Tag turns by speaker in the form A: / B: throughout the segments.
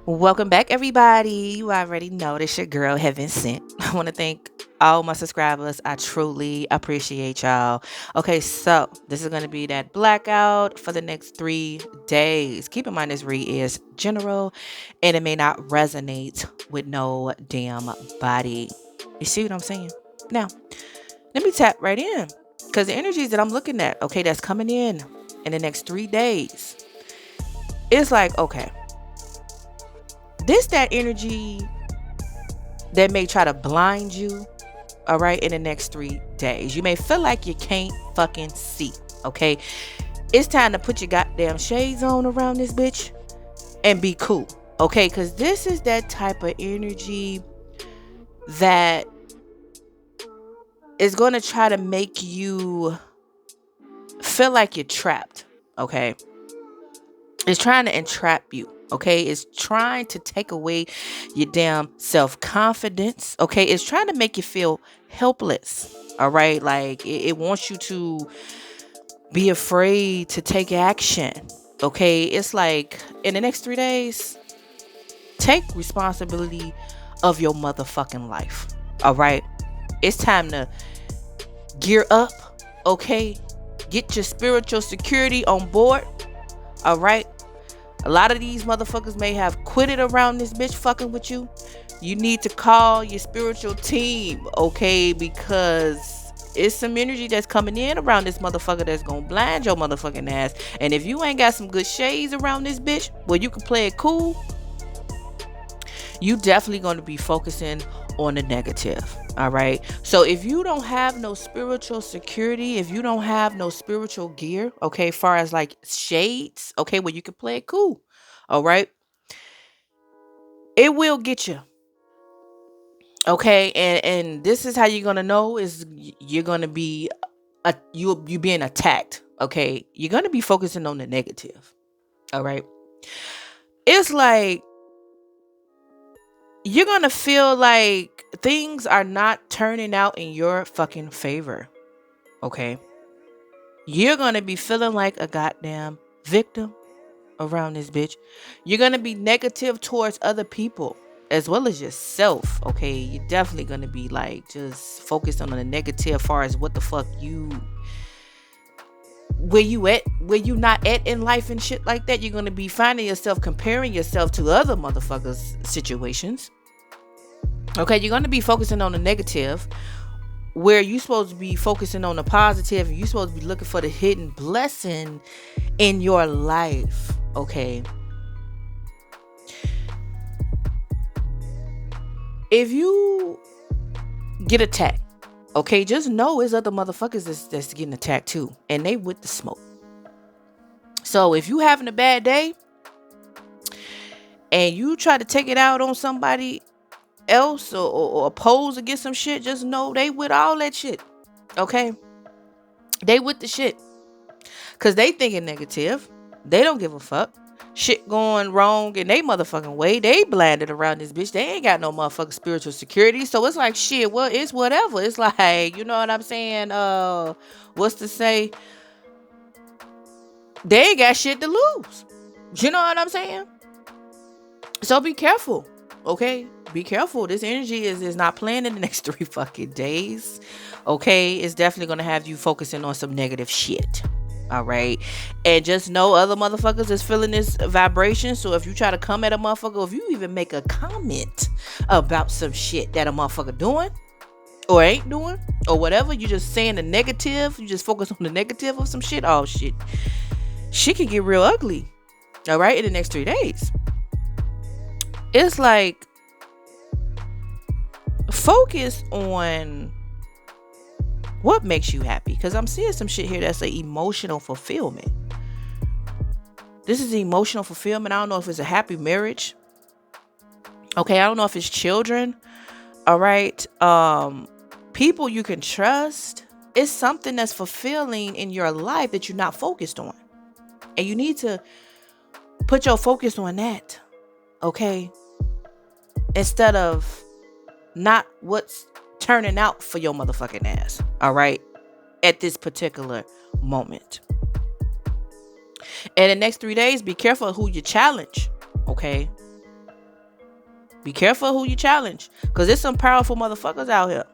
A: Welcome back, everybody. You already know this your girl Heaven Sent. I want to thank all my subscribers. I truly appreciate y'all. Okay, so this is going to be that blackout for the next 3 days. Keep in mind, this read is general and it may not resonate with no damn body. You see what I'm saying? Now, let me tap right in because the energies that I'm looking at, okay, that's coming in the next 3 days. It's like, okay, that energy that may try to blind you, all right, in the next 3 days. You may feel like you can't fucking see, okay? It's time to put your goddamn shades on around this bitch and be cool, okay? Because this is that type of energy that is going to try to make you feel like you're trapped, okay? It's trying to entrap you. Okay, it's trying to take away your damn self-confidence. Okay, it's trying to make you feel helpless. All right, like it wants you to be afraid to take action. Okay, it's like in the next 3 days, take responsibility of your motherfucking life. All right, it's time to gear up. Okay, get your spiritual security on board. All right. A lot of these motherfuckers may have quitted around this bitch fucking with you. You need to call your spiritual team, okay? Because it's some energy that's coming in around this motherfucker that's gonna blind your motherfucking ass. And if you ain't got some good shades around this bitch where you can play it cool, you definitely gonna be focusing on the negative. All right. So if you don't have no spiritual security, if you don't have no spiritual gear, okay, far as like shades, okay, where you can play it cool, all right, it will get you. Okay, and this is how you're gonna know is you're gonna be you being attacked. Okay, you're gonna be focusing on the negative. All right, it's like you're gonna feel like things are not turning out in your fucking favor. Okay, you're gonna be feeling like a goddamn victim around this bitch. You're gonna be negative towards other people as well as yourself. Okay, you're definitely gonna be like just focused on the negative as far as what the fuck you where you not at in life and shit like that. You're gonna be finding yourself comparing yourself to other motherfuckers situations. Okay, you're gonna be focusing on the negative where you supposed to be focusing on the positive and you supposed to be looking for the hidden blessing in your life. Okay, if you get attacked, okay, just know it's other motherfuckers that's getting attacked too, and they with the smoke. So if you having a bad day and you try to take it out on somebody else or oppose against some shit, just know they with all that shit. Okay, they with the shit because they thinking negative. They don't give a fuck. Shit going wrong in they motherfucking way. They blinded around this bitch. They ain't got no motherfucking spiritual security. So it's like shit, well, it's whatever. It's like, you know what I'm saying? What's to say? They ain't got shit to lose. You know what I'm saying? So be careful. Okay? Be careful. This energy is not playing in the next 3 fucking days. Okay? It's definitely gonna have you focusing on some negative shit. All right, and just know other motherfuckers is feeling this vibration. So if you try to come at a motherfucker, if you even make a comment about some shit that a motherfucker doing or ain't doing or whatever, you just saying the negative, you just focus on the negative of some shit. Oh shit can get real ugly. All right, in the next 3 days, it's like focus on what makes you happy, because I'm seeing some shit here that's an emotional fulfillment. This is emotional fulfillment. I don't know if it's a happy marriage. Okay, I don't know if it's children. All right, people you can trust. It's something that's fulfilling in your life that you're not focused on, and you need to put your focus on that. Okay, instead of not what's turning out for your motherfucking ass. All right, at this particular moment. And the next 3 days, be careful who you challenge. Okay, Be careful who you challenge, because there's some powerful motherfuckers out here.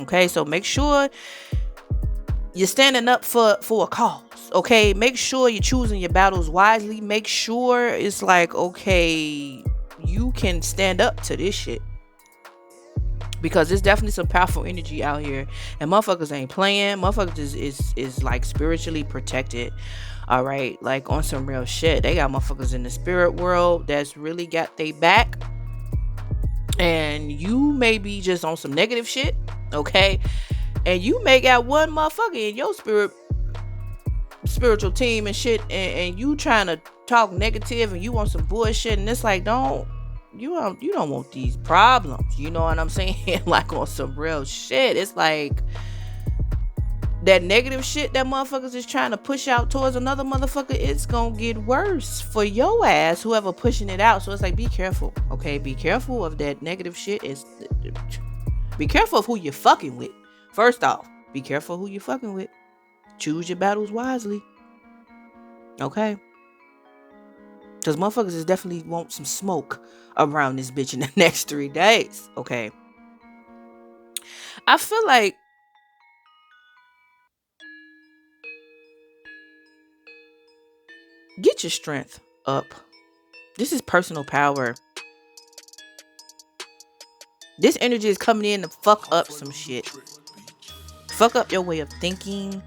A: Okay, so make sure you're standing up for a cause. Okay, make sure you're choosing your battles wisely. Make sure it's like, okay, you can stand up to this shit, because there's definitely some powerful energy out here, and motherfuckers ain't playing. Motherfuckers is like spiritually protected. All right, like on some real shit. They got motherfuckers in the spirit world that's really got they back, and you may be just on some negative shit. Okay, and you may got one motherfucker in your spiritual team and shit, and you trying to talk negative, and you want some bullshit, and it's like, you don't want these problems. You know what I'm saying? Like on some real shit. It's like that negative shit that motherfuckers is trying to push out towards another motherfucker, it's gonna get worse for your ass, whoever pushing it out. So it's like, be careful. Okay, be careful of that negative shit. Be careful of who you're fucking with. First off, be careful who you're fucking with. Choose your battles wisely. Okay? Because motherfuckers is definitely want some smoke around this bitch in the next 3 days. Okay? I feel like get your strength up. This is personal power. This energy is coming in to fuck up some shit. Fuck up your way of thinking.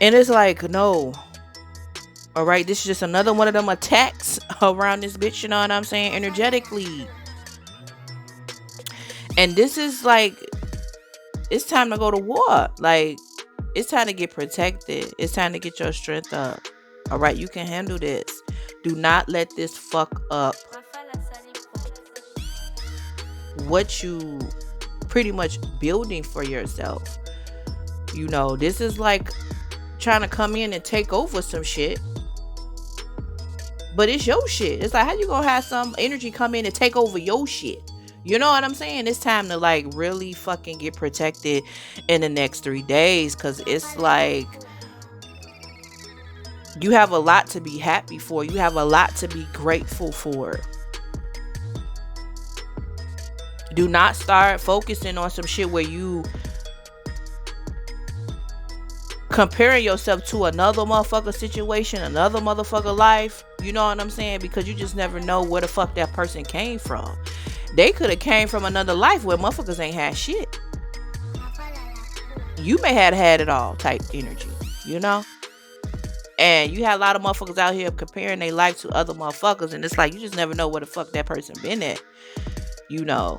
A: And it's like, no. Alright, this is just another one of them attacks around this bitch, you know what I'm saying? Energetically. And this is like, it's time to go to war. Like, it's time to get protected. It's time to get your strength up. Alright, you can handle this. Do not let this fuck up what you pretty much building for yourself. You know, this is like trying to come in and take over some shit, but it's your shit. It's like, how you gonna have some energy come in and take over your shit? You know what I'm saying? It's time to like really fucking get protected in the next 3 days, because it's like you have a lot to be happy for. You have a lot to be grateful for. Do not start focusing on some shit where you comparing yourself to another motherfucker situation, another motherfucker life. You know what I'm saying? Because you just never know where the fuck that person came from. They could have came from another life where motherfuckers ain't had shit. You may have had it all type energy, you know? And you had a lot of motherfuckers out here comparing their life to other motherfuckers, and it's like, you just never know where the fuck that person been at, you know?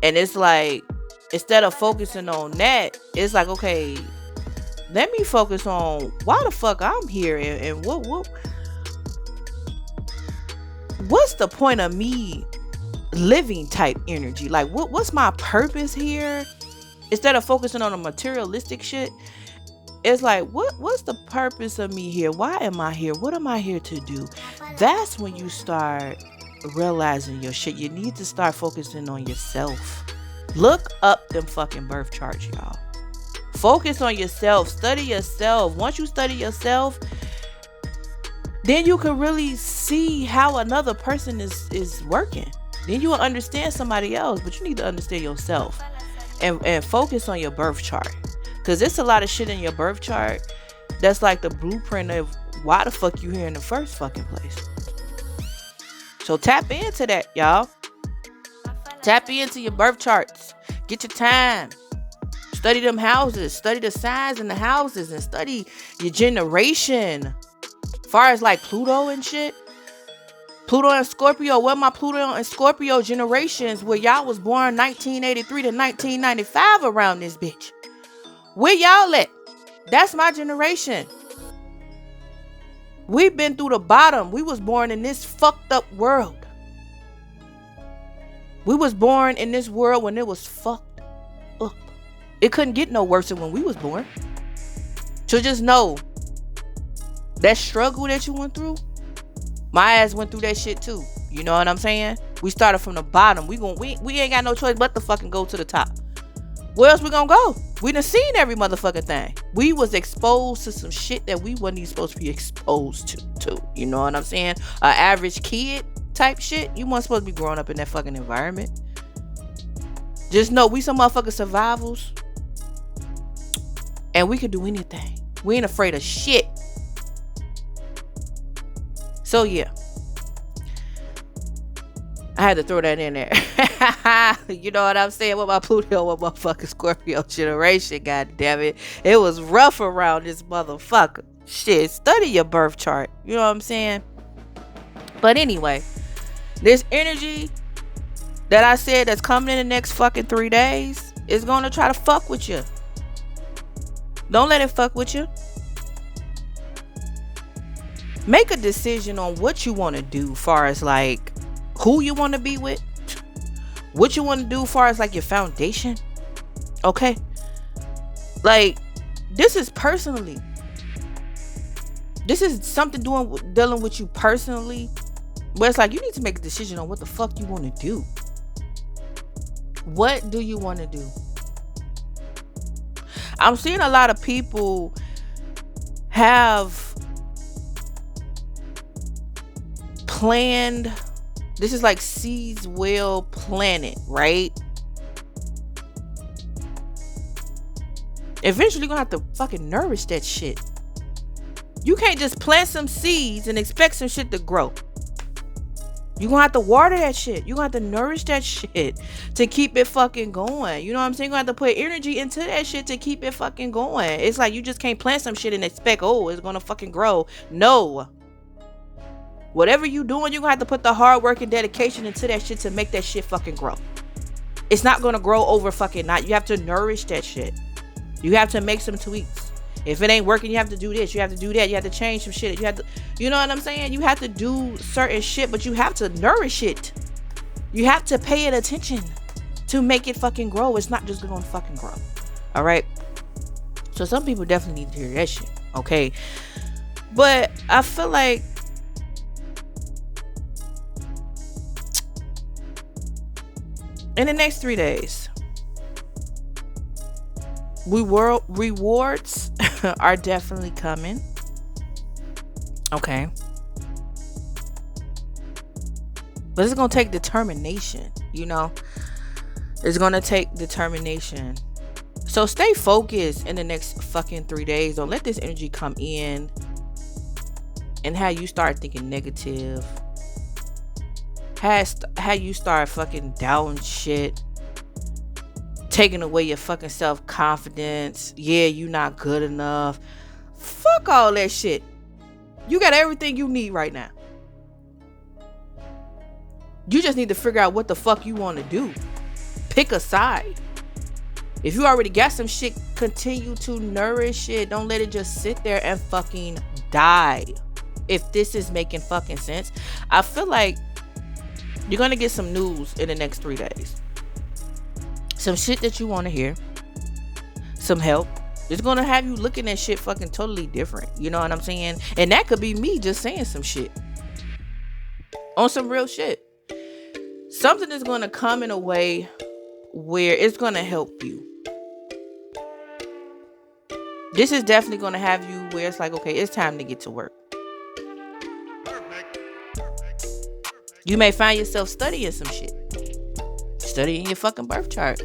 A: And it's like, instead of focusing on that, it's like, okay, let me focus on why the fuck I'm here, and what's the point of me living type energy? Like, what's my purpose here? Instead of focusing on the materialistic shit, it's like, what's the purpose of me here? Why am I here? What am I here to do? That's when you start realizing your shit. You need to start focusing on yourself. Look up them fucking birth charts, y'all. Focus on yourself. Study yourself. Once you study yourself, then you can really see how another person is working. Then you will understand somebody else, but you need to understand yourself and focus on your birth chart. Because there's a lot of shit in your birth chart that's like the blueprint of why the fuck you here in the first fucking place. So tap into that, y'all. Tap into your birth charts. Get your time. Study them houses. Study the signs in the houses, and study your generation. As far as like Pluto and shit. Pluto and Scorpio. Where my Pluto and Scorpio generations, where y'all was born 1983 to 1995 around this bitch. Where y'all at? That's my generation. We've been through the bottom. We was born in this fucked up world. We was born in this world when it was fucked up. It couldn't get no worse than when we was born. So just know that struggle that you went through, my ass went through that shit too. You know what I'm saying? We started from the bottom. We ain't got no choice but to fucking go to the top. Where else we gonna go? We done seen every motherfucking thing. We was exposed to some shit that we wasn't even supposed to be exposed to. You know what I'm saying? An average kid type shit. You weren't supposed to be growing up in that fucking environment. Just know we some motherfucking survivals. And we can do anything. We ain't afraid of shit. So yeah. I had to throw that in there. You know what I'm saying? With my Pluto, with my fucking Scorpio generation, god damn it. It was rough around this motherfucker. Shit, study your birth chart. You know what I'm saying? But anyway, this energy that I said that's coming in the next fucking 3 days is gonna try to fuck with you. Don't let it fuck with you. Make a decision on what you want to do, far as like who you want to be with, what you want to do, far as like your foundation. Okay, like this is personally. This is something dealing with you personally, where it's like you need to make a decision on what the fuck you want to do. What do you want to do? I'm seeing a lot of people have planned. This is like seeds well planted, right? Eventually, you're gonna have to fucking nourish that shit. You can't just plant some seeds and expect some shit to grow. You're gonna have to water that shit. You're gonna have to nourish that shit to keep it fucking going. You know what I'm saying? You're gonna have to put energy into that shit to keep it fucking going. It's like you just can't plant some shit and expect, oh, it's gonna fucking grow. No. Whatever you doing, you're gonna have to put the hard work and dedication into that shit to make that shit fucking grow. It's not gonna grow over fucking night. You have to nourish that shit. You have to make some tweaks. If it ain't working, you have to do this. You have to do that. You have to change some shit. You have to, you know what I'm saying? You have to do certain shit, but you have to nourish it. You have to pay it attention to make it fucking grow. It's not just gonna fucking grow. All right. So some people definitely need to hear that shit. Okay. But I feel like in the next 3 days, rewards are definitely coming. Okay. But it's gonna take determination, you know? It's gonna take determination. So stay focused in the next fucking 3 days. Don't let this energy come in and how you start thinking negative. How you start fucking doubting shit. Taking away your fucking self-confidence. Yeah, you not good enough. Fuck all that shit. You got everything you need right now. You just need to figure out what the fuck you want to do. Pick a side. If you already got some shit, continue to nourish it. Don't let it just sit there and fucking die. If this is making fucking sense. I feel like you're gonna get some news in the next 3 days. Some shit that you want to hear. Some help. It's going to have you looking at shit fucking totally different. You know what I'm saying? And that could be me just saying some shit. On some real shit. Something is going to come in a way where it's going to help you. This is definitely going to have you where it's like, okay, it's time to get to work. You may find yourself studying some shit. Studying your fucking birth chart.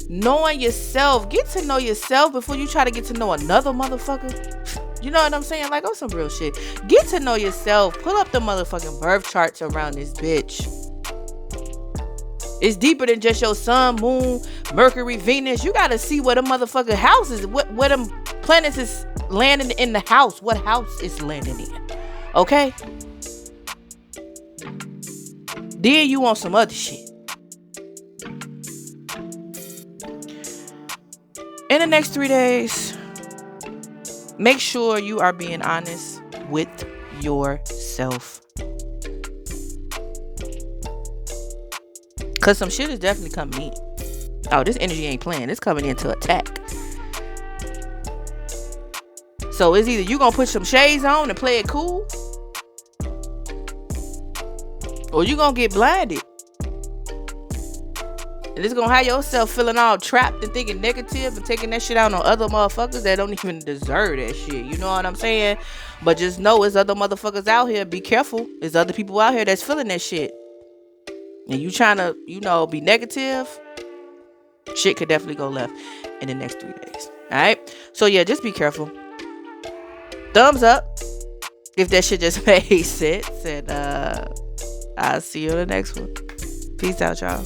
A: Knowing yourself. Get to know yourself before you try to get to know another motherfucker. You know what I'm saying? Like, on some real shit. Get to know yourself. Pull up the motherfucking birth charts around this bitch. It's deeper than just your sun, moon, Mercury, Venus. You gotta see where the motherfucking house is. Where them planets is landing in the house. What house is landing in. Okay? Then you want some other shit. In the next 3 days, make sure you are being honest with yourself. Because some shit is definitely coming in. Oh, this energy ain't playing. It's coming in to attack. So it's either you going to put some shades on and play it cool, or you going to get blinded. And it's gonna have yourself feeling all trapped and thinking negative and taking that shit out on other motherfuckers that don't even deserve that shit. You know what I'm saying? But just know it's other motherfuckers out here. Be careful. There's other people out here that's feeling that shit. And you trying to, be negative, shit could definitely go left in the next 3 days. Alright? So yeah, just be careful. Thumbs up if that shit just made sense. And I'll see you on the next one. Peace out, y'all.